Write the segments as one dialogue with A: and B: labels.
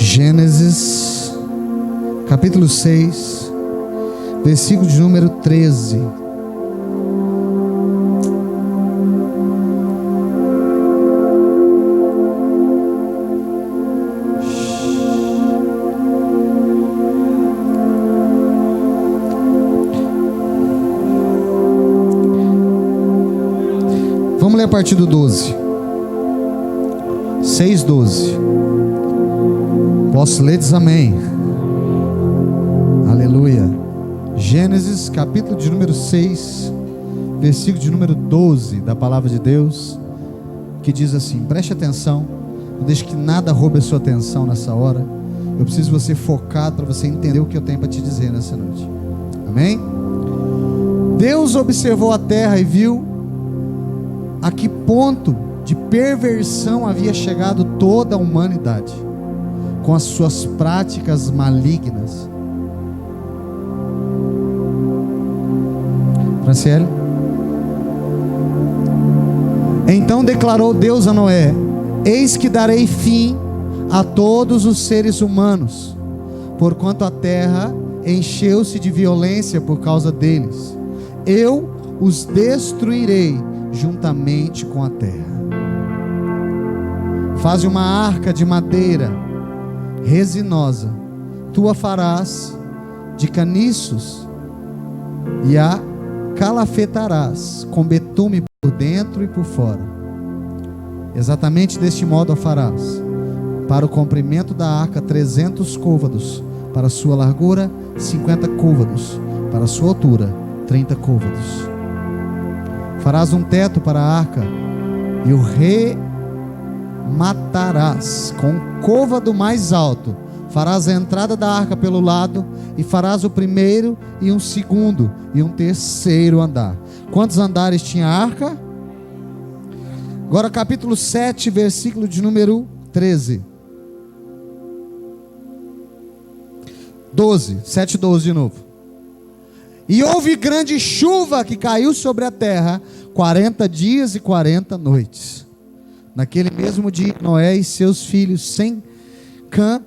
A: Gênesis, capítulo 6, versículo de número 13. Vamos ler a partir do 12. 6:12. Posso ler? Diz amém. Aleluia. Gênesis, capítulo de número 6, versículo de número 12 da palavra de Deus, que diz assim: preste atenção, não deixe que nada roube a sua atenção nessa hora. Eu preciso de você focado para você entender o que eu tenho para te dizer nessa noite. Amém? Deus observou a terra e viu a que ponto de perversão havia chegado toda a humanidade, com as suas práticas malignas. Franciele? Então declarou Deus a Noé: eis que darei fim a todos os seres humanos, porquanto a terra encheu-se de violência por causa deles. Eu os destruirei juntamente com a terra. Faze uma arca de madeira resinosa, tu a farás de caniços e a calafetarás com betume por dentro e por fora. Exatamente deste modo a farás. Para o comprimento da arca 300 côvados, para a sua largura 50 côvados, para a sua altura 30 côvados. Farás um teto para a arca e o rematarás com um côvado mais alto. Farás a entrada da arca pelo lado e farás o primeiro e um segundo e um terceiro andar. Quantos andares tinha a arca? Agora capítulo 7, versículo de número 13. 12, 7:12 de novo. E houve grande chuva que caiu sobre a terra 40 dias e 40 noites. Naquele mesmo dia, Noé e seus filhos, Sem, Cã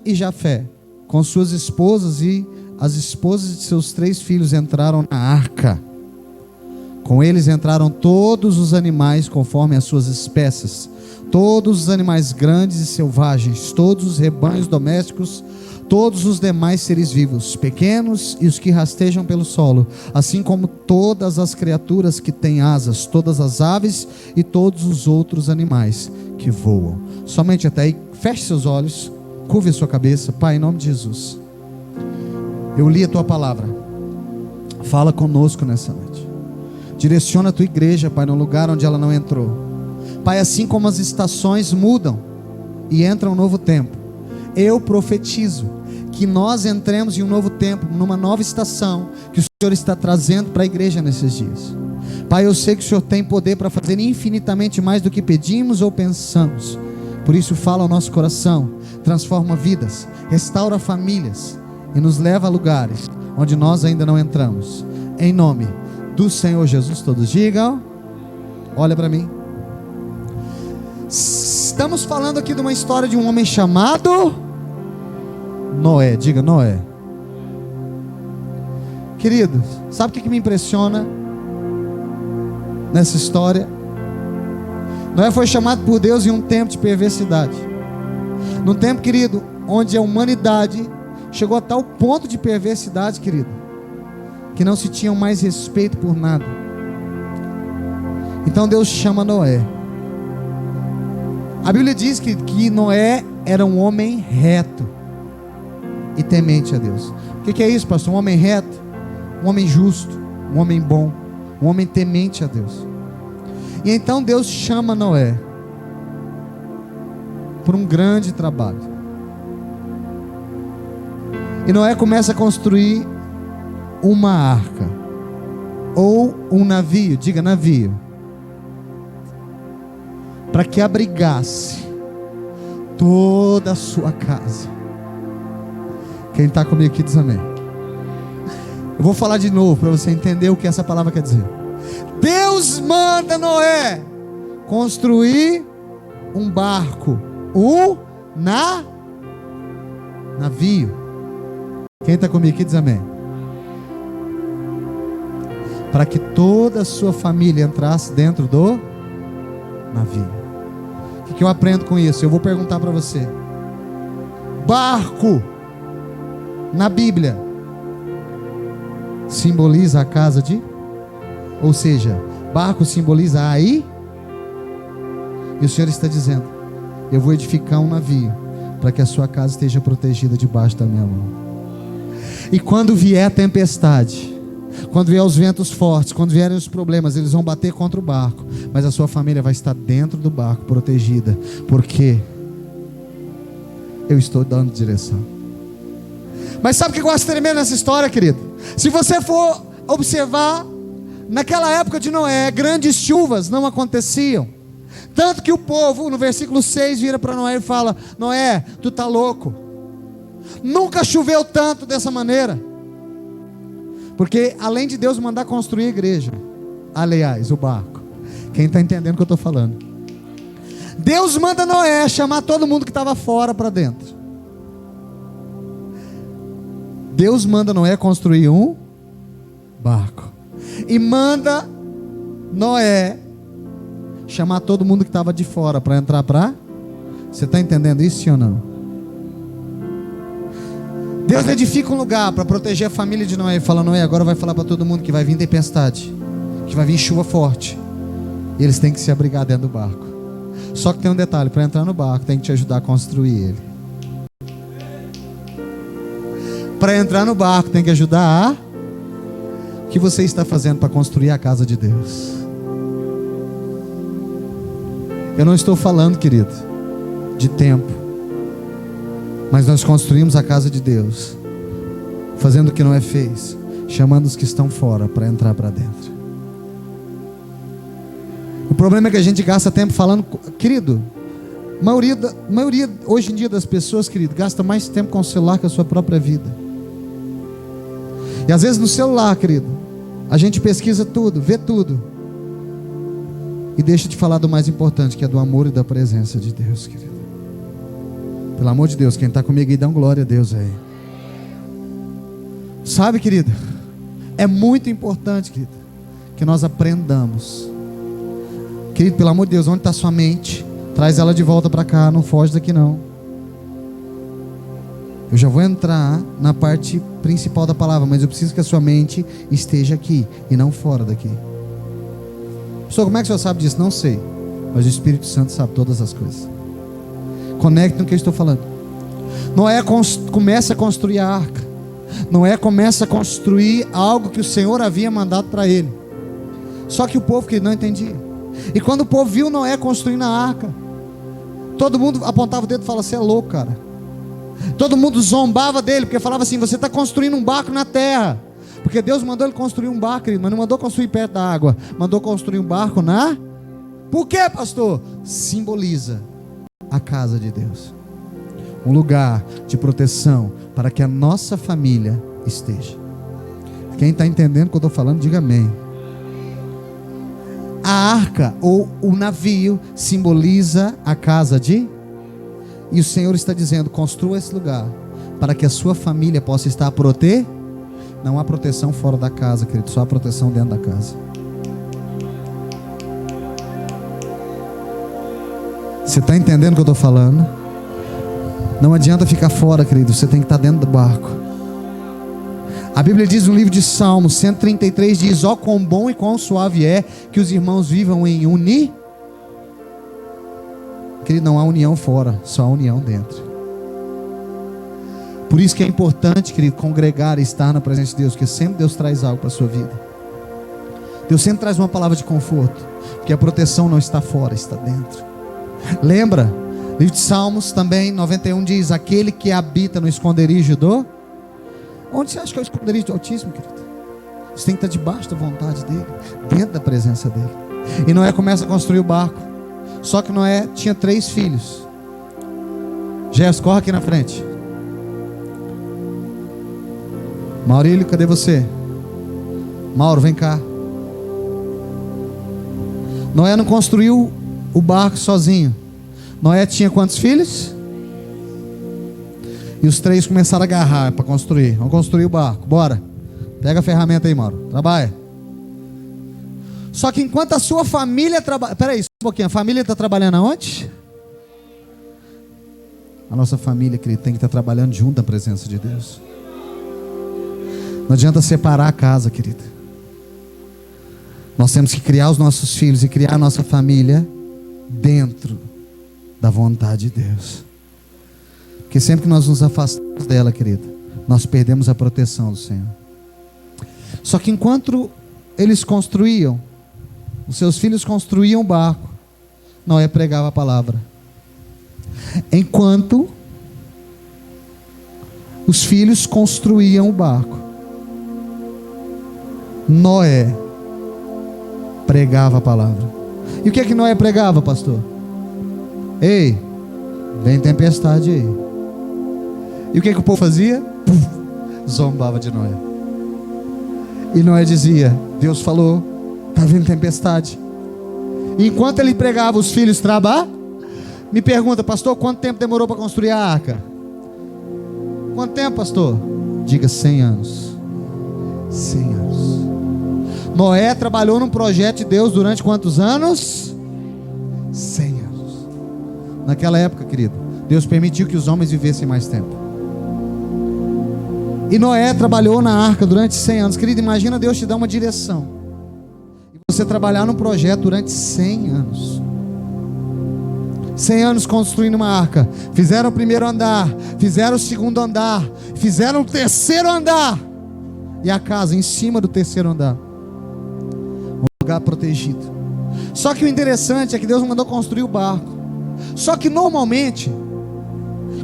A: e Jafé, com suas esposas e as esposas de seus 3 filhos, entraram na arca. Com eles entraram todos os animais conforme as suas espécies, todos os animais grandes e selvagens, todos os rebanhos domésticos, todos os demais seres vivos, pequenos e os que rastejam pelo solo, assim como todas as criaturas que têm asas, todas as aves e todos os outros animais que voam. Somente até aí. Feche seus olhos, curve a sua cabeça. Pai, em nome de Jesus, eu li a tua palavra. Fala conosco nessa noite. Direciona a tua igreja, Pai, no lugar onde ela não entrou. Pai, assim como as estações mudam e entra um novo tempo, eu profetizo que nós entremos em um novo tempo, numa nova estação que o Senhor está trazendo para a igreja nesses dias. Pai, eu sei que o Senhor tem poder para fazer infinitamente mais do que pedimos ou pensamos. Por isso fala ao nosso coração, transforma vidas, restaura famílias e nos leva a lugares onde nós ainda não entramos. Em nome do Senhor Jesus, todos digam, olha para mim. Estamos falando aqui de uma história de um homem chamado Noé. Diga Noé. Queridos, sabe o que me impressiona nessa história? Noé foi chamado por Deus em um tempo de perversidade. Num tempo, querido, onde a humanidade chegou a tal ponto de perversidade, querido, que não se tinha mais respeito por nada. Então Deus chama Noé. A Bíblia diz que Noé era um homem reto e temente a Deus. O que é isso, pastor? Um homem reto, um homem justo, um homem bom, um homem temente a Deus. E então Deus chama Noé por um grande trabalho. E Noé começa a construir uma arca, ou um navio, diga navio, para que abrigasse toda a sua casa. Quem está comigo aqui diz amém. Eu vou falar de novo para você entender o que essa palavra quer dizer. Deus manda Noé construir um barco, um navio. Quem está comigo aqui diz amém. Para que toda a sua família entrasse dentro do navio. O que eu aprendo com isso? Eu vou perguntar para você. Barco na Bíblia simboliza a casa de? Ou seja, barco simboliza aí. E o Senhor está dizendo: eu vou edificar um navio para que a sua casa esteja protegida debaixo da minha mão. E quando vier a tempestade, quando vier os ventos fortes, quando vierem os problemas, eles vão bater contra o barco, mas a sua família vai estar dentro do barco, protegida, porque eu estou dando direção. Mas sabe o que eu gosto tremendo nessa história, querido? Se você for observar, naquela época de Noé, grandes chuvas não aconteciam. Tanto que o povo, no versículo 6, vira para Noé e fala: Noé, tu tá louco. Nunca choveu tanto dessa maneira. Porque além de Deus mandar construir a igreja, aliás, o barco, quem está entendendo o que eu estou falando? Deus manda Noé chamar todo mundo que estava fora para dentro. Deus manda Noé construir um barco. E manda Noé chamar todo mundo que estava de fora para entrar para... Você está entendendo isso, sim ou não? Deus edifica um lugar para proteger a família de Noé. E fala: Noé, agora vai falar para todo mundo que vai vir tempestade, que vai vir chuva forte, e eles têm que se abrigar dentro do barco. Só que tem um detalhe: para entrar no barco tem que te ajudar a construir ele. Para entrar no barco tem que ajudar a... O que você está fazendo para construir a casa de Deus? Eu não estou falando, querido, de tempo, mas nós construímos a casa de Deus, fazendo o que Noé fez, chamando os que estão fora para entrar para dentro. O problema é que a gente gasta tempo falando, querido, maioria hoje em dia das pessoas, querido, gasta mais tempo com o celular que a sua própria vida. E às vezes no celular, querido, a gente pesquisa tudo, vê tudo, e deixa de falar do mais importante, que é do amor e da presença de Deus, querido. Pelo amor de Deus, quem está comigo aí, dá um glória a Deus aí. Sabe, querido, é muito importante, querido, que nós aprendamos. Querido, pelo amor de Deus, onde está sua mente? Traz ela de volta para cá, não foge daqui não. Eu já vou entrar na parte principal da palavra, mas eu preciso que a sua mente esteja aqui e não fora daqui. Pessoal, como é que o senhor sabe disso? Não sei, mas o Espírito Santo sabe todas as coisas. Conecte no que eu estou falando. Noé começa a construir a arca. Noé começa a construir algo que o Senhor havia mandado para ele. Só que o povo que não entendia. E quando o povo viu Noé construindo a arca, todo mundo apontava o dedo e falava: você é louco, cara. Todo mundo zombava dele, porque falava assim: você está construindo um barco na terra. Porque Deus mandou ele construir um barco, querido, mas não mandou construir perto da água, mandou construir um barco na... Por quê, pastor? Simboliza a casa de Deus, um lugar de proteção para que a nossa família esteja. Quem está entendendo o que eu estou falando, diga amém. A arca ou o navio simboliza a casa de... E o Senhor está dizendo: construa esse lugar para que a sua família possa estar protegida. Não há proteção fora da casa, querido, só há proteção dentro da casa. Você está entendendo o que eu estou falando? Não adianta ficar fora, querido, você tem que estar dentro do barco. A Bíblia diz no livro de Salmos 133, diz: ó, quão bom e quão suave é que os irmãos vivam em unidade. Querido, não há união fora, só há união dentro. Por isso que é importante, querido, congregar e estar na presença de Deus, porque sempre Deus traz algo para a sua vida. Deus sempre traz uma palavra de conforto, porque a proteção não está fora, está dentro. Lembra? Livro de Salmos também, 91 diz: aquele que habita no esconderijo do... Onde você acha que é o esconderijo do Altíssimo, querido? Você tem que estar debaixo da vontade dele, dentro da presença dele. E Noé começa a construir o barco. Só que Noé tinha 3 filhos. Gerson, corre aqui na frente. Maurílio, cadê você? Mauro, vem cá. Noé não construiu o barco sozinho. Noé tinha quantos filhos? E os 3 começaram a agarrar para construir. Vamos construir o barco, bora. Pega a ferramenta aí, Mauro, trabalha. Só que enquanto a sua família trabalha... Peraí, só um pouquinho, a família está trabalhando aonde? A nossa família, querido, tem que estar trabalhando junto na presença de Deus. Não adianta separar a casa, querido. Nós temos que criar os nossos filhos e criar a nossa família dentro da vontade de Deus. Porque sempre que nós nos afastamos dela, querido, nós perdemos a proteção do Senhor. Só que enquanto eles construíam, os seus filhos construíam o barco, Noé pregava a palavra. Enquanto os filhos construíam o barco, Noé pregava a palavra. E o que é que Noé pregava, pastor? Ei, vem tempestade aí. E o que é que o povo fazia? Puf, zombava de Noé. E Noé dizia: Deus falou, está vindo tempestade. E enquanto ele pregava, os filhos trabalhavam. Me pergunta, pastor, quanto tempo demorou para construir a arca? Quanto tempo, pastor? Diga 100 anos. 100 anos. Noé trabalhou num projeto de Deus durante quantos anos? 100 anos. Naquela época, querido, Deus permitiu que os homens vivessem mais tempo. E Noé trabalhou na arca durante 100 anos. Querido, imagina Deus te dar uma direção e você trabalhar num projeto durante 100 anos. 100 anos construindo uma arca. Fizeram o primeiro andar, fizeram o segundo andar, fizeram o terceiro andar, e a casa em cima do terceiro andar, um lugar protegido. Só que o interessante é que Deus mandou construir o barco. Só que normalmente,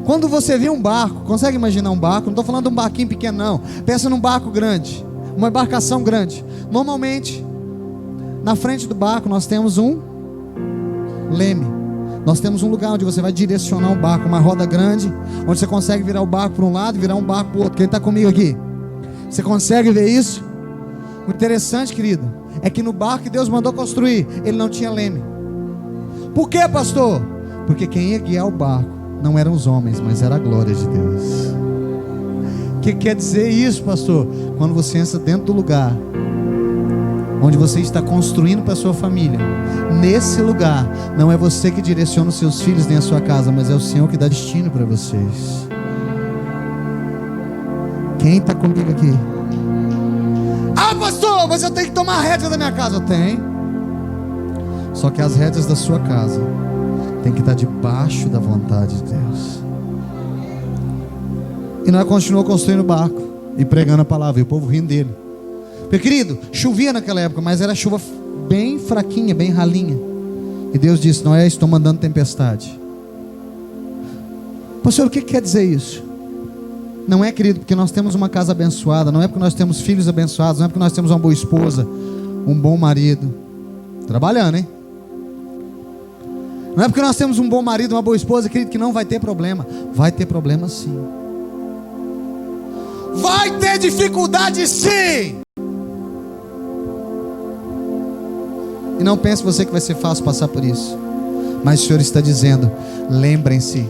A: quando você vê um barco, consegue imaginar um barco? Não estou falando de um barquinho pequeno não. Pensa num barco grande, uma embarcação grande. Normalmente, na frente do barco nós temos um leme. Nós temos um lugar onde você vai direcionar um barco, uma roda grande, onde você consegue virar o barco para um lado e virar um barco para o outro. Quem está comigo aqui? Você consegue ver isso? O interessante, querido, é que no barco que Deus mandou construir, ele não tinha leme. Por quê, pastor? Porque quem ia guiar o barco não eram os homens, mas era a glória de Deus. O que quer dizer isso, pastor? Quando você entra dentro do lugar onde você está construindo para a sua família, nesse lugar, não é você que direciona os seus filhos nem a sua casa, mas é o Senhor que dá destino para vocês. Quem está comigo aqui? Ah, pastor, mas eu tenho que tomar a rédea da minha casa. Eu tenho. Só que as rédeas da sua casa tem que estar debaixo da vontade de Deus. E nós continuamos construindo o barco e pregando a palavra, e o povo rindo dele. Meu querido, chovia naquela época, mas era chuva bem fraquinha, bem ralinha. E Deus disse: Noé, estou mandando tempestade. Pastor, o que quer dizer isso? Não é, querido, porque nós temos uma casa abençoada, não é porque nós temos filhos abençoados, não é porque nós temos uma boa esposa, um bom marido, trabalhando, hein? Não é porque nós temos um bom marido, uma boa esposa, querido, que não vai ter problema. Vai ter problema sim. Vai ter dificuldade sim. E não pense você que vai ser fácil passar por isso. Mas o Senhor está dizendo: lembrem-se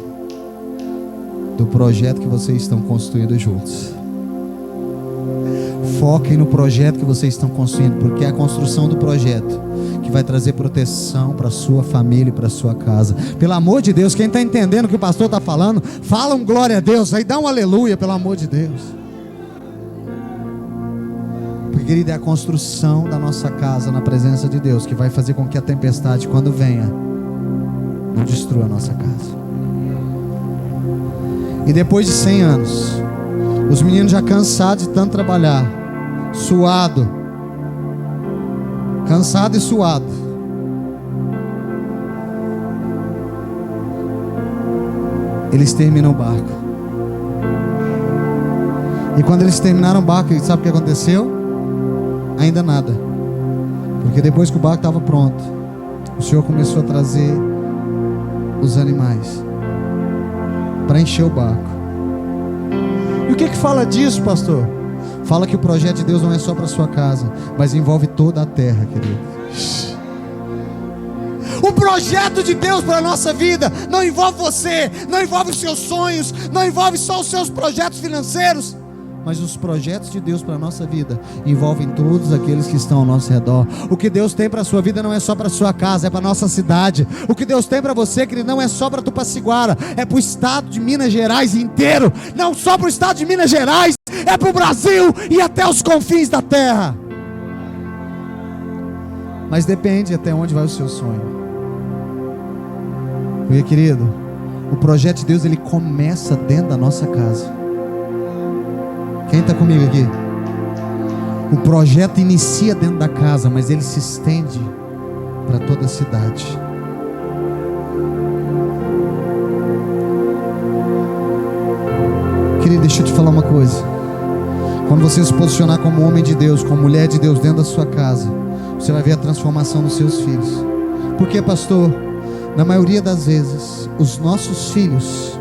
A: do projeto que vocês estão construindo juntos. Foquem no projeto que vocês estão construindo, porque é a construção do projeto que vai trazer proteção para a sua família e para a sua casa. Pelo amor de Deus, quem está entendendo o que o pastor está falando, fala um glória a Deus, aí dá um aleluia, pelo amor de Deus. Porque, querido, é a construção da nossa casa na presença de Deus que vai fazer com que a tempestade, quando venha, não destrua a nossa casa. E depois de 100 anos, os meninos já cansados de tanto trabalhar, suado, cansado e suado, eles terminam o barco. E quando eles terminaram o barco, sabe o que aconteceu? Ainda nada. Porque depois que o barco estava pronto, o Senhor começou a trazer os animais para encher o barco. E o que fala disso, pastor? Fala que o projeto de Deus não é só para sua casa, mas envolve toda a terra, querido. O projeto de Deus para a nossa vida não envolve você, não envolve os seus sonhos, não envolve só os seus projetos financeiros, mas os projetos de Deus para a nossa vida envolvem todos aqueles que estão ao nosso redor. O que Deus tem para a sua vida não é só para a sua casa, é para a nossa cidade. O que Deus tem para você, querido, não é só para Tupaciguara, é para o estado de Minas Gerais inteiro. Não só para o estado de Minas Gerais, é para o Brasil e até os confins da terra. Mas depende até onde vai o seu sonho. Porque, querido, o projeto de Deus, ele começa dentro da nossa casa. Quem está comigo aqui? O projeto inicia dentro da casa, mas ele se estende para toda a cidade. Querido, deixa eu te falar uma coisa. Quando você se posicionar como homem de Deus, como mulher de Deus dentro da sua casa, você vai ver a transformação dos seus filhos. Por quê, pastor? Na maioria das vezes, os nossos filhos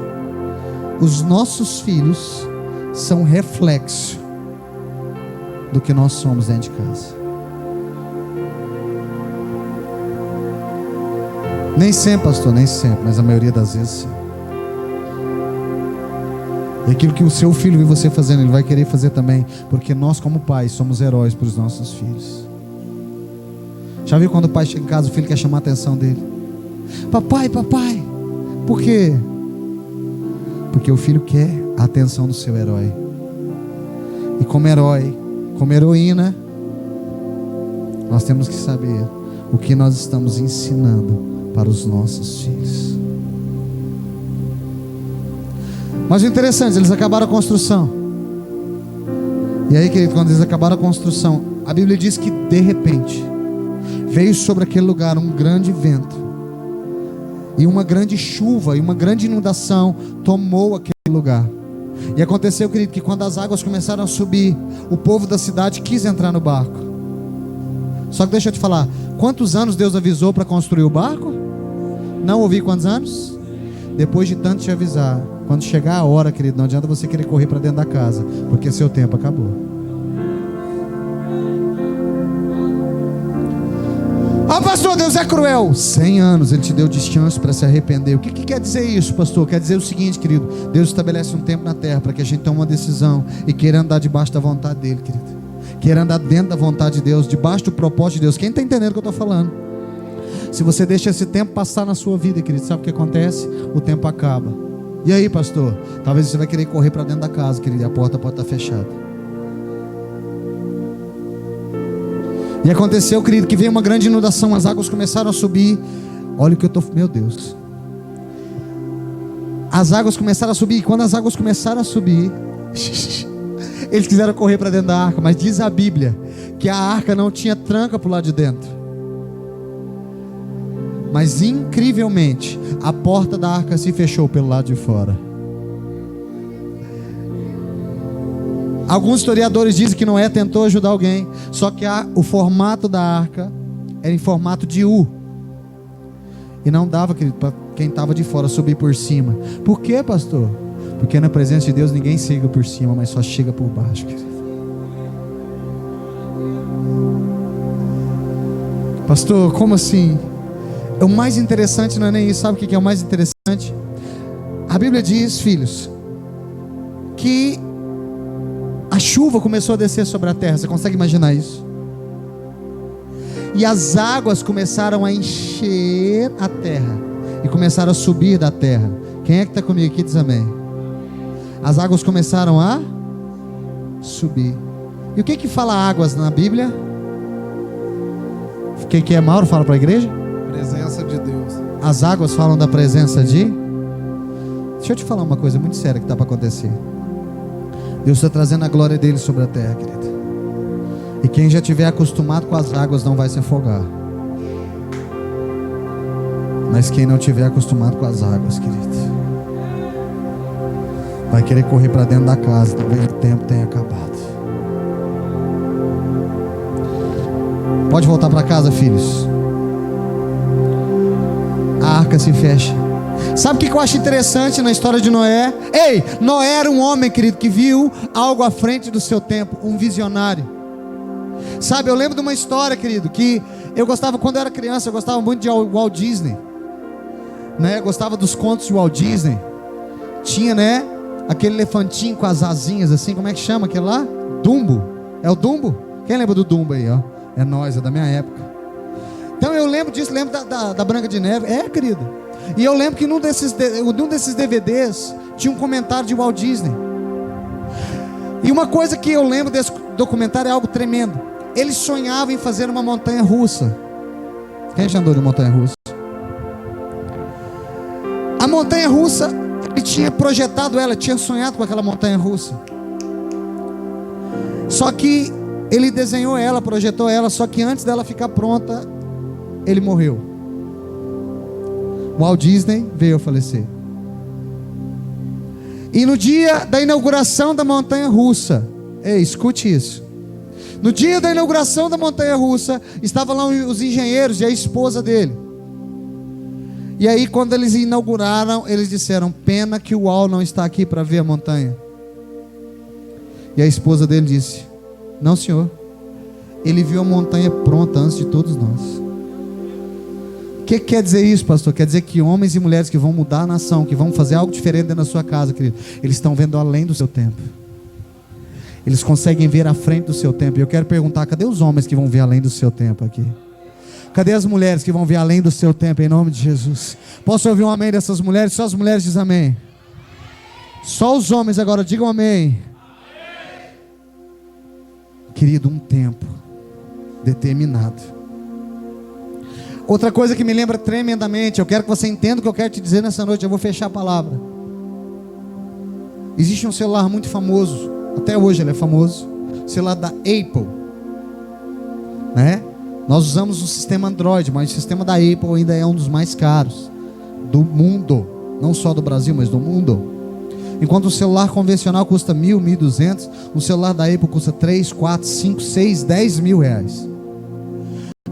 A: são reflexo do que nós somos dentro de casa. Nem sempre, pastor, nem sempre, mas a maioria das vezes sim. E aquilo que o seu filho vê você fazendo, ele vai querer fazer também, porque nós como pais somos heróis para os nossos filhos. Já viu quando o pai chega em casa, o filho quer chamar a atenção dele? Papai, papai. Por quê? Porque o filho quer a atenção do seu herói. E como herói, como heroína, nós temos que saber o que nós estamos ensinando para os nossos filhos. Mas o interessante, eles acabaram a construção. E aí, querido, quando eles acabaram a construção, a Bíblia diz que de repente veio sobre aquele lugar um grande vento, e uma grande chuva, e uma grande inundação tomou aquele lugar. E aconteceu, querido, que quando as águas começaram a subir, o povo da cidade quis entrar no barco. Só que deixa eu te falar, quantos anos Deus avisou para construir o barco? Não ouvi quantos anos? Depois de tanto te avisar, quando chegar a hora, querido, não adianta você querer correr para dentro da casa, porque seu tempo acabou. Ah, pastor, Deus é cruel. 100 anos Ele te deu descanso para se arrepender. O que quer dizer isso, pastor? Quer dizer o seguinte, querido: Deus estabelece um tempo na terra para que a gente tome uma decisão e queira andar debaixo da vontade dEle, querido. Queira andar dentro da vontade de Deus, debaixo do propósito de Deus. Quem está entendendo o que eu estou falando? Se você deixa esse tempo passar na sua vida, querido, sabe o que acontece? O tempo acaba. E aí, pastor? Talvez você vai querer correr para dentro da casa, querido, e a porta pode estar fechada. E aconteceu, querido, que veio uma grande inundação, as águas começaram a subir. Olha o que eu estou... Meu Deus. As águas começaram a subir, e quando as águas começaram a subir, eles quiseram correr para dentro da arca, mas diz a Bíblia que a arca não tinha tranca para o lado de dentro. Mas incrivelmente, a porta da arca se fechou pelo lado de fora. Alguns historiadores dizem que Noé tentou ajudar alguém, só que o formato da arca era em formato de U. E não dava, querido, para quem estava de fora subir por cima. Por quê, pastor? Porque na presença de Deus ninguém chega por cima, mas só chega por baixo, querido. Pastor, como assim? O mais interessante não é nem isso. Sabe o que é o mais interessante? A Bíblia diz, filhos, que a chuva começou a descer sobre a terra. Você consegue imaginar isso? E as águas começaram a encher a terra e começaram a subir da terra. Quem é que está comigo aqui? Diz amém. As águas começaram a subir. E o que fala águas na Bíblia? Quem que é, Mauro? Fala para a igreja.
B: Presença de Deus.
A: As águas falam da presença de... Deixa eu te falar uma coisa muito séria que está para acontecer. Deus está trazendo a glória dele sobre a terra, querido. E quem já estiver acostumado com as águas não vai se afogar. Mas quem não estiver acostumado com as águas, querido, vai querer correr para dentro da casa, talvez o tempo tenha acabado. Pode voltar para casa, filhos. A arca se fecha. Sabe o que eu acho interessante na história de Noé? Ei, Noé era um homem, querido, que viu algo à frente do seu tempo, um visionário. Sabe, eu lembro de uma história, querido, que Eu gostava, quando eu era criança, eu gostava muito de Walt Disney, né? Eu gostava dos contos de Walt Disney. Tinha, né, aquele elefantinho com as asinhas assim, como é que chama aquele lá? Dumbo. É o Dumbo? Quem lembra do Dumbo aí, ó? É nós, é da minha época. Então eu lembro disso, lembro da Branca de Neve. É, querido. E eu lembro que num desses DVDs tinha um comentário de Walt Disney. E uma coisa que eu lembro desse documentário é algo tremendo. Ele sonhava em fazer uma montanha russa. Quem já andou de montanha russa? A montanha russa, ele tinha projetado ela, tinha sonhado com aquela montanha russa. Só que ele desenhou ela, projetou ela, só que antes dela ficar pronta, ele morreu. Walt Disney veio a falecer. E no dia da inauguração da montanha russa, ei, escute isso. No dia da inauguração da montanha russa, estavam lá os engenheiros e a esposa dele. E aí quando eles inauguraram, eles disseram: pena que o Walt não está aqui para ver a montanha. E a esposa dele disse: não, senhor, ele viu a montanha pronta antes de todos nós. O que quer dizer isso, pastor? Quer dizer que homens e mulheres que vão mudar a nação, que vão fazer algo diferente dentro da sua casa, querido, eles estão vendo além do seu tempo. Eles conseguem ver à frente do seu tempo. E eu quero perguntar: cadê os homens que vão ver além do seu tempo aqui? Cadê as mulheres que vão ver além do seu tempo, em nome de Jesus? Posso ouvir um amém dessas mulheres? Só as mulheres dizem amém. Só os homens agora digam amém. Querido, um tempo determinado. Outra coisa que me lembra tremendamente, eu quero que você entenda o que eu quero te dizer nessa noite. Eu vou fechar a palavra. Existe um celular muito famoso, até hoje ele é famoso, o celular da Apple, né? Nós usamos o sistema Android, mas o sistema da Apple ainda é um dos mais caros do mundo, não só do Brasil, mas do mundo. Enquanto o celular convencional custa 1.000, 1.200, o celular da Apple custa 3, 4, 5, 6, 10 mil reais.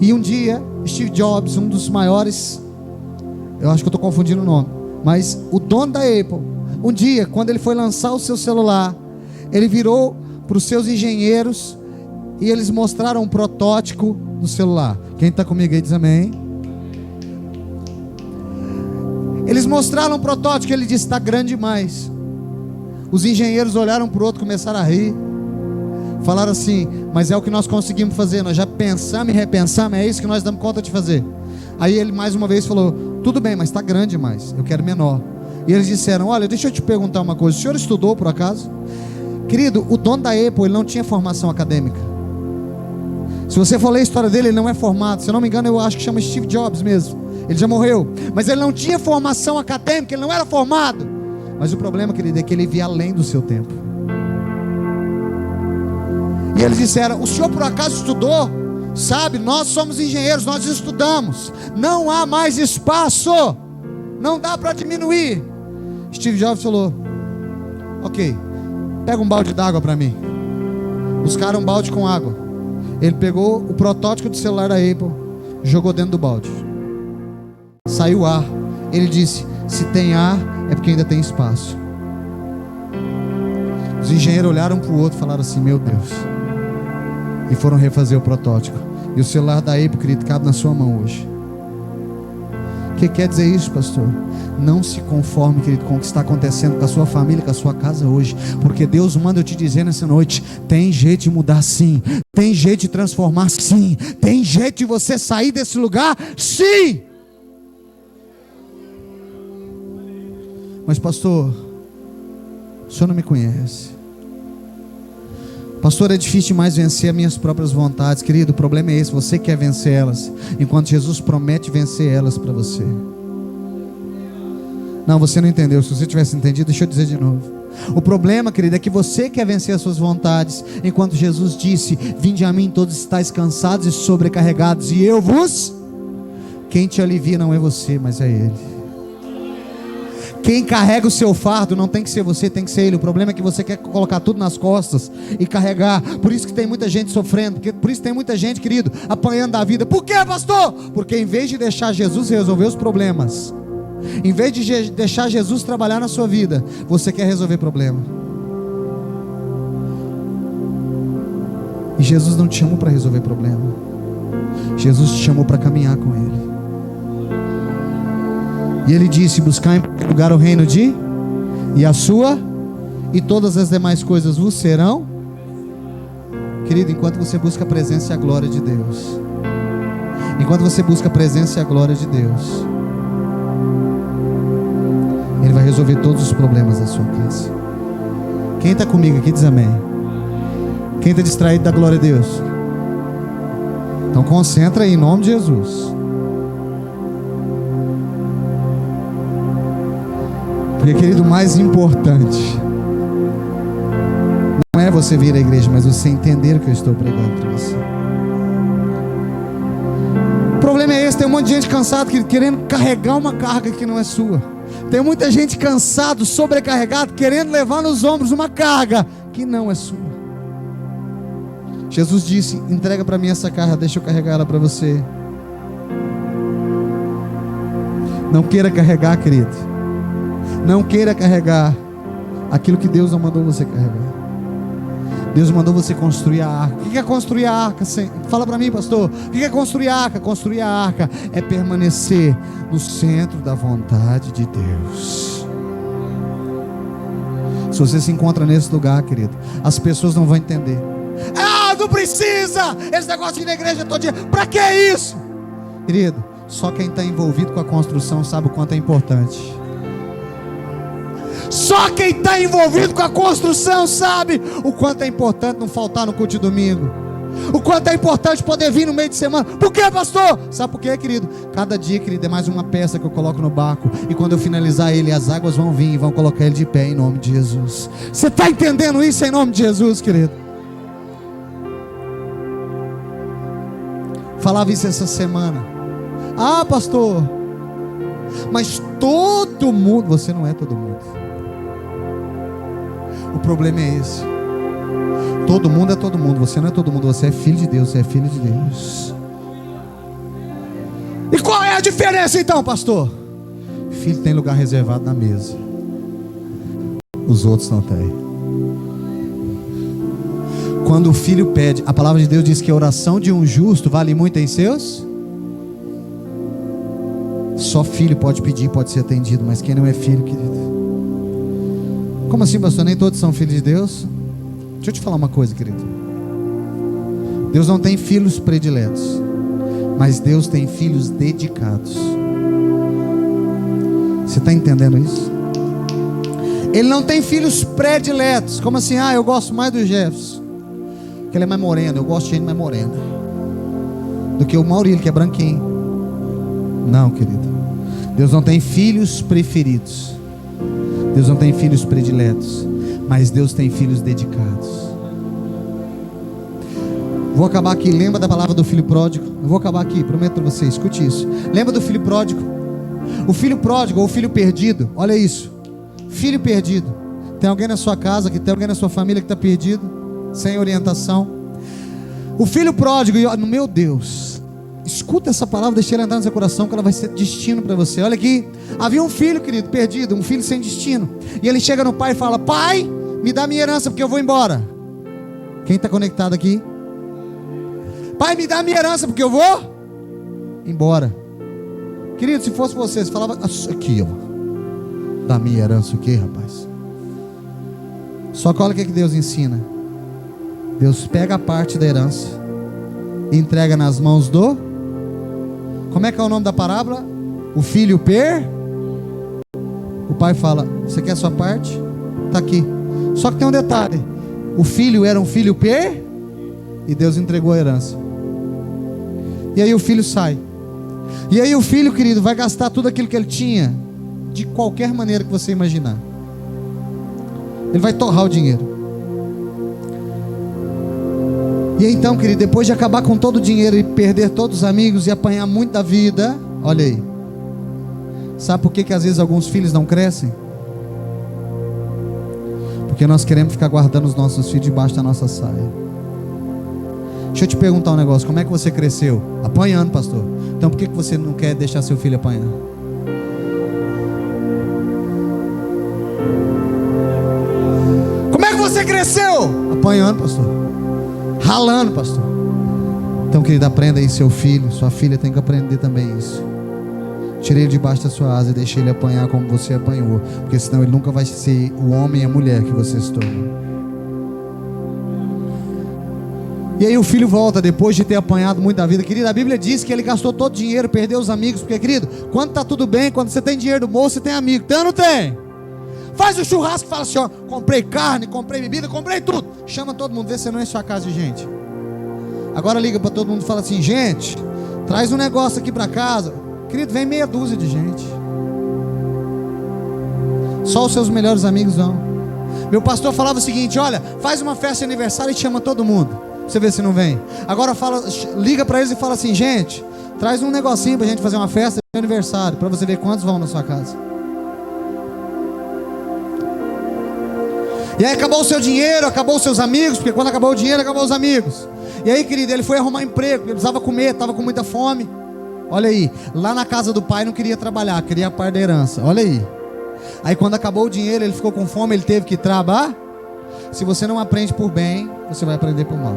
A: E um dia, Steve Jobs, um dos maiores, eu acho que eu estou confundindo o nome, mas o dono da Apple, um dia, quando ele foi lançar o seu celular, ele virou para os seus engenheiros e eles mostraram um protótipo do celular. Quem está comigo aí diz amém. Eles mostraram um protótipo, ele disse: está grande demais. Os engenheiros olharam para o outro, começaram a rir, falaram assim: mas é o que nós conseguimos fazer, nós já pensamos e repensamos, é isso que nós damos conta de fazer. Aí ele mais uma vez falou: tudo bem, mas está grande demais, eu quero menor. E eles disseram: olha, deixa eu te perguntar uma coisa, o senhor estudou por acaso? Querido, o dono da Apple, ele não tinha formação acadêmica. Se você for ler a história dele, ele não é formado. Se eu não me engano, eu acho que chama Steve Jobs mesmo. Ele já morreu, mas ele não tinha formação acadêmica, ele não era formado. Mas o problema, querido, é que ele via além do seu tempo. E eles disseram: o senhor por acaso estudou? Sabe, nós somos engenheiros, nós estudamos. Não há mais espaço, não dá para diminuir. Steve Jobs falou: ok, pega um balde d'água para mim. Buscaram um balde com água. Ele pegou o protótipo do celular da Apple, jogou dentro do balde. Saiu ar. Ele disse: se tem ar, é porque ainda tem espaço. Os engenheiros olharam para o outro e falaram assim: meu Deus. E foram refazer o protótipo. E o celular da Apple, querido, cabe na sua mão hoje. O que quer dizer isso, pastor? Não se conforme, querido, com o que está acontecendo com a sua família, com a sua casa hoje. Porque Deus manda eu te dizer nessa noite: tem jeito de mudar sim. Tem jeito de transformar sim. Tem jeito de você sair desse lugar sim. Mas pastor, o senhor não me conhece. Pastor, é difícil demais vencer as minhas próprias vontades. Querido, o problema é esse: você quer vencer elas, enquanto Jesus promete vencer elas para você. Não, você não entendeu. Se você tivesse entendido, deixa eu dizer de novo. O problema, querido, é que você quer vencer as suas vontades, enquanto Jesus disse: vinde a mim todos estáis cansados e sobrecarregados, e eu vos... Quem te alivia não é você, mas é Ele. Quem carrega o seu fardo não tem que ser você, tem que ser Ele. O problema é que você quer colocar tudo nas costas e carregar. Por isso que tem muita gente sofrendo, por isso tem muita gente, querido, apanhando da vida. Por quê, pastor? Porque em vez de deixar Jesus resolver os problemas, em vez de deixar Jesus trabalhar na sua vida, você quer resolver problema. E Jesus não te chamou para resolver problema. Jesus te chamou para caminhar com Ele. E Ele disse: buscar em primeiro lugar o reino de, e a sua, e todas as demais coisas vos serão. Querido, enquanto você busca a presença e a glória de Deus, enquanto você busca a presença e a glória de Deus, Ele vai resolver todos os problemas da sua casa. Quem está comigo aqui diz amém. Quem está distraído da glória de Deus? Então concentra aí em nome de Jesus. Porque, querido, o mais importante não é você vir à igreja, mas você entender o que eu estou pregando para você. O problema é esse: tem um monte de gente cansada querendo carregar uma carga que não é sua. Tem muita gente cansado, sobrecarregado, querendo levar nos ombros uma carga que não é sua. Jesus disse: entrega para mim essa carga, deixa eu carregar ela para você. Não queira carregar, querido. Não queira carregar aquilo que Deus não mandou você carregar. Deus mandou você construir a arca. O que é construir a arca? Fala para mim, pastor. O que é construir a arca? Construir a arca é permanecer no centro da vontade de Deus. Se você se encontra nesse lugar, querido, as pessoas não vão entender. Ah, não precisa esse negócio de ir na igreja todo dia. Para que isso? Querido, só quem está envolvido com a construção sabe o quanto é importante. Só quem está envolvido com a construção sabe o quanto é importante não faltar no culto de domingo. O quanto é importante poder vir no meio de semana. Por quê, pastor? Sabe por quê, querido? Cada dia, querido, é mais uma peça que eu coloco no barco. E quando eu finalizar ele, as águas vão vir e vão colocar ele de pé em nome de Jesus. Você está entendendo isso em nome de Jesus, querido? Falava isso essa semana. Ah, pastor, mas todo mundo... Você não é todo mundo. O problema é esse. Todo mundo é todo mundo. Você não é todo mundo. Você é filho de Deus. Você é filho de Deus. E qual é a diferença então, pastor? Filho tem lugar reservado na mesa. Os outros não têm. Quando o filho pede, a palavra de Deus diz que a oração de um justo vale muito em seus. Só filho pode pedir, pode ser atendido. Mas quem não é filho, querido? Como assim, pastor? Nem todos são filhos de Deus? Deixa eu te falar uma coisa, querido. Deus não tem filhos prediletos, mas Deus tem filhos dedicados. Você está entendendo isso? Ele não tem filhos prediletos. Como assim? Ah, eu gosto mais do Jefferson, que ele é mais moreno. Eu gosto de gente mais morena do que o Maurílio, que é branquinho. Não, querido. Deus não tem filhos preferidos. Deus não tem filhos prediletos, mas Deus tem filhos dedicados. Vou acabar aqui. Lembra da palavra do filho pródigo? Eu vou acabar aqui, prometo para você. Escute isso. Lembra do filho pródigo? O filho pródigo ou o filho perdido. Olha isso. Filho perdido. Tem alguém na sua casa, tem alguém na sua família que está perdido, sem orientação. O filho pródigo, meu Deus, escuta essa palavra, deixa ela entrar no seu coração, que ela vai ser destino para você. Olha aqui. Havia um filho, querido, perdido, um filho sem destino. E ele chega no pai e fala: pai, me dá minha herança porque eu vou embora. Quem está conectado aqui? Pai, me dá minha herança porque eu vou embora. Querido, se fosse você falava aqui, ó, dá minha herança o quê, rapaz? Só que olha o que Deus ensina. Deus pega a parte da herança e entrega nas mãos do... Como é que é o nome da parábola? O filho O pai fala: você quer a sua parte? Está aqui. Só que tem um detalhe: o filho era um filho e Deus entregou a herança. E aí o filho sai. E aí o filho, querido, vai gastar tudo aquilo que ele tinha, de qualquer maneira que você imaginar. Ele vai torrar o dinheiro. E aí, então, querido, depois de acabar com todo o dinheiro e perder todos os amigos e apanhar muito da vida, olha aí. Sabe por que às vezes alguns filhos não crescem? Porque nós queremos ficar guardando os nossos filhos debaixo da nossa saia. Deixa eu te perguntar um negócio: como é que você cresceu? Apanhando, pastor. Então por que você não quer deixar seu filho apanhar? Como é que você cresceu? Apanhando, pastor. Ralando, pastor. Então, querido, aprenda aí, seu filho, sua filha tem que aprender também isso. Tirei ele debaixo da sua asa e deixei ele apanhar como você apanhou, porque senão ele nunca vai ser o homem e a mulher que você se tornou. E aí o filho volta depois de ter apanhado muito da vida. Querido, a Bíblia diz que ele gastou todo o dinheiro, perdeu os amigos. Porque, querido, quando está tudo bem, quando você tem dinheiro no bolso, você tem amigo. Tem ou não tem? Faz o churrasco e fala assim, ó, comprei carne, comprei bebida, comprei tudo. Chama todo mundo, vê se não enche a casa de gente. Agora liga para todo mundo e fala assim, gente, traz um negócio aqui para casa. Querido, vem meia dúzia de gente. Só os seus melhores amigos vão. Meu pastor falava o seguinte, olha, faz uma festa de aniversário e chama todo mundo. Você vê se não vem. Agora liga para eles e fala assim, gente, traz um negocinho pra gente fazer uma festa de aniversário, para você ver quantos vão na sua casa. E aí acabou o seu dinheiro, acabou os seus amigos, porque quando acabou o dinheiro, acabou os amigos. E aí, querido, ele foi arrumar emprego, ele precisava comer, estava com muita fome. Olha aí, lá na casa do pai não queria trabalhar, queria a parte da herança. Olha aí. Aí quando acabou o dinheiro, ele ficou com fome, ele teve que trabalhar. Se você não aprende por bem, você vai aprender por mal.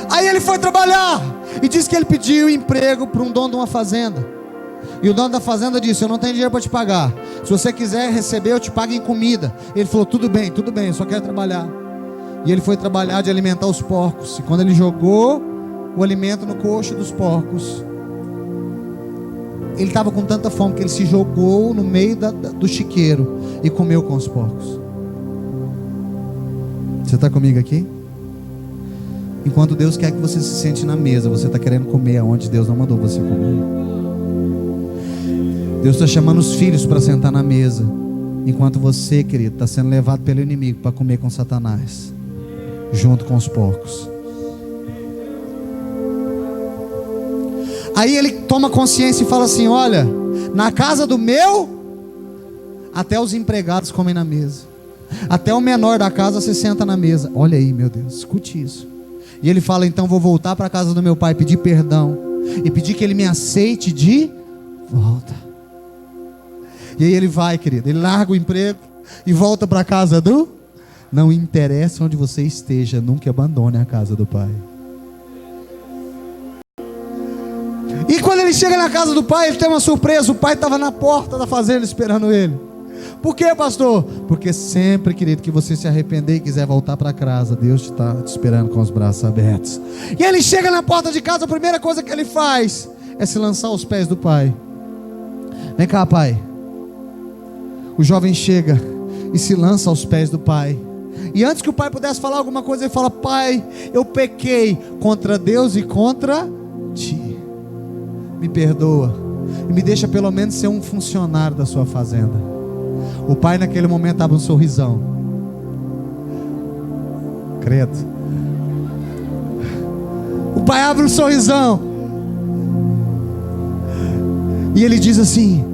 A: Aí ele foi trabalhar e disse que ele pediu emprego para um dono de uma fazenda. E o dono da fazenda disse, eu não tenho dinheiro para te pagar. Se você quiser receber, eu te pago em comida. Ele falou, tudo bem, eu só quero trabalhar. E ele foi trabalhar de alimentar os porcos. E quando ele jogou o alimento no coxo dos porcos, ele estava com tanta fome que ele se jogou no meio do chiqueiro e comeu com os porcos. Você está comigo aqui? Enquanto Deus quer que você se sente na mesa, você está querendo comer aonde Deus não mandou você comer. Deus está chamando os filhos para sentar na mesa, enquanto você, querido, está sendo levado pelo inimigo para comer com Satanás, junto com os porcos. Aí ele toma consciência e fala assim, olha, na casa do meu, até os empregados comem na mesa, até o menor da casa se senta na mesa. Olha aí, meu Deus, escute isso. E ele fala, então vou voltar para a casa do meu pai, pedir perdão e pedir que ele me aceite de volta. E aí ele vai, querido, ele larga o emprego e volta para a casa do... Não interessa onde você esteja, nunca abandone a casa do pai. E quando ele chega na casa do pai, ele tem uma surpresa. O pai estava na porta da fazenda esperando ele. Por quê, pastor? Porque sempre, querido, que você se arrepender e quiser voltar para casa, Deus está te esperando com os braços abertos. E ele chega na porta de casa, a primeira coisa que ele faz é se lançar aos pés do pai. Vem cá, pai. O jovem chega e se lança aos pés do pai. E antes que o pai pudesse falar alguma coisa, ele fala, pai, eu pequei contra Deus e contra ti. Me perdoa e me deixa pelo menos ser um funcionário da sua fazenda. O pai naquele momento abre um sorrisão. Credo. O pai abre um sorrisão. E ele diz assim,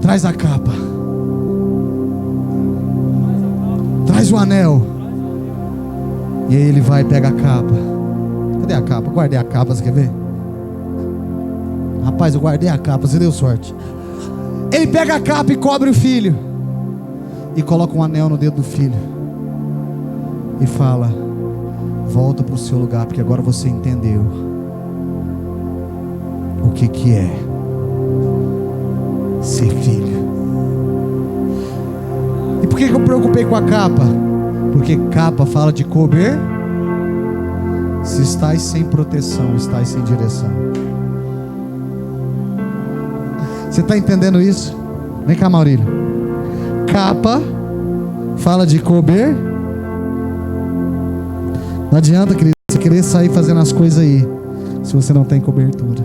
A: traz a capa, traz o anel. E aí ele vai e pega a capa. Cadê a capa? Guardei a capa, você quer ver? Rapaz, eu guardei a capa, você deu sorte. Ele pega a capa e cobre o filho e coloca um anel no dedo do filho e fala, volta para o seu lugar, porque agora você entendeu o que é ser filho. E por que eu me preocupei com a capa? Porque capa fala de cobrir. Se estás sem proteção, estás sem direção. Você está entendendo isso? Vem cá, Maurílio. Capa fala de cobrir. Não adianta, querido, você querer sair fazendo as coisas aí se você não tem cobertura.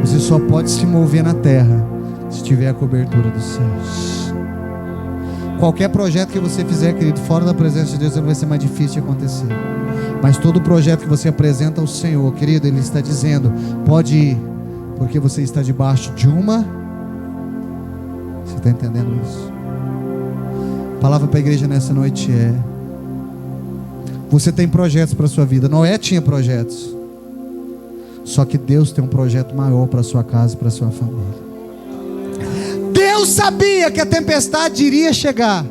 A: Você só pode se mover na terra se tiver a cobertura dos céus. Qualquer projeto que você fizer, querido, fora da presença de Deus, vai ser mais difícil de acontecer. Mas todo projeto que você apresenta ao Senhor, querido, Ele está dizendo, pode ir, porque você está debaixo de uma... Você está entendendo isso? A palavra para a igreja nessa noite é: você tem projetos para a sua vida. Noé tinha projetos, só que Deus tem um projeto maior para a sua casa e para a sua família. Deus sabia que a tempestade iria chegar,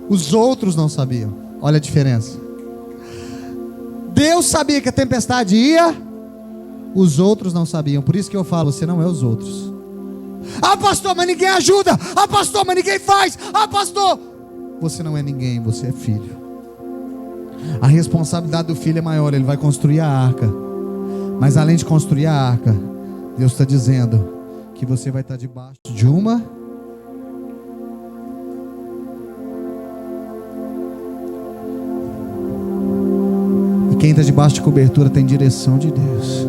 A: os outros não sabiam. Olha a diferença. Deus sabia que a tempestade ia, os outros não sabiam. Por isso que eu falo, você não é os outros. Ah, pastor, mas ninguém ajuda. Ah, pastor, mas ninguém faz. Ah, pastor, você não é ninguém, você é filho. A responsabilidade do filho é maior, ele vai construir a arca. Mas além de construir a arca, Deus está dizendo que você vai estar debaixo de uma... E quem está debaixo de cobertura tem direção de Deus.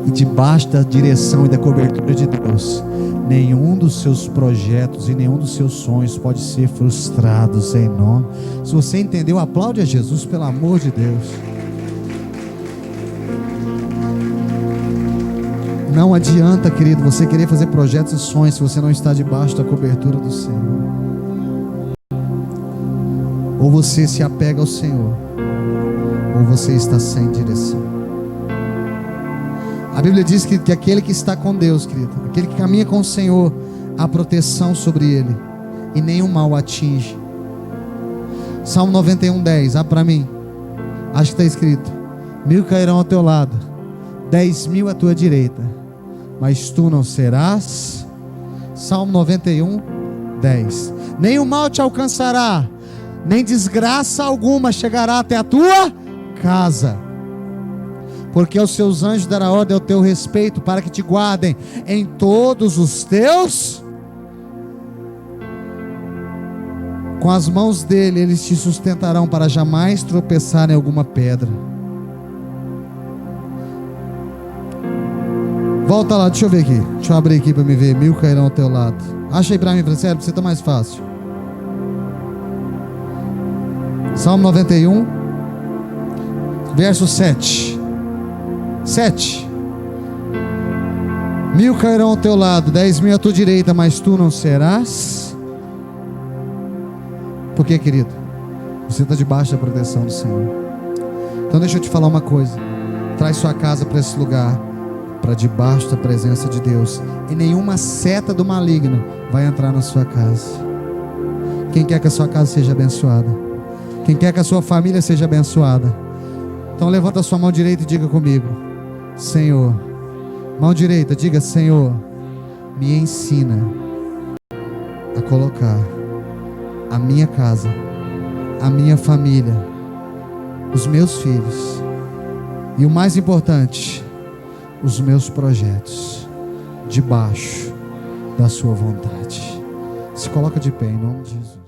A: E debaixo da direção e da cobertura de Deus, nenhum dos seus projetos e nenhum dos seus sonhos pode ser frustrado em nome. Se você entendeu, aplaude a Jesus, pelo amor de Deus. Não adianta, querido, você querer fazer projetos e sonhos se você não está debaixo da cobertura do Senhor. Ou você se apega ao Senhor, ou você está sem direção. A Bíblia diz que aquele que está com Deus, querido, aquele que caminha com o Senhor, há proteção sobre ele, e nenhum mal o atinge. Salmo 91:10, para mim, acho que está escrito: 1000 cairão ao teu lado, 10.000 à tua direita, mas tu não serás. Salmo 91:10. Nenhum mal te alcançará, nem desgraça alguma chegará até a tua casa, porque aos seus anjos dará ordem ao teu respeito, para que te guardem em todos os teus. Com as mãos dele eles te sustentarão, para jamais tropeçar em alguma pedra. Volta lá, deixa eu ver aqui. Deixa eu abrir aqui para me ver. 1000 cairão ao teu lado. Acha aí para mim, sério, para você tá mais fácil. Salmo 91, verso 7. 1000 cairão ao teu lado, 10.000 à tua direita, mas tu não serás. Por quê, querido? Você está debaixo da proteção do Senhor. Então deixa eu te falar uma coisa. Traz sua casa para esse lugar, para debaixo da presença de Deus, e nenhuma seta do maligno vai entrar na sua casa. Quem quer que a sua casa seja abençoada? Quem quer que a sua família seja abençoada? Então levanta a sua mão direita e diga comigo: Senhor. Mão direita, diga: Senhor, me ensina a colocar a minha casa, a minha família, os meus filhos e, o mais importante, os meus projetos debaixo da sua vontade. Se coloca de pé em nome de Jesus.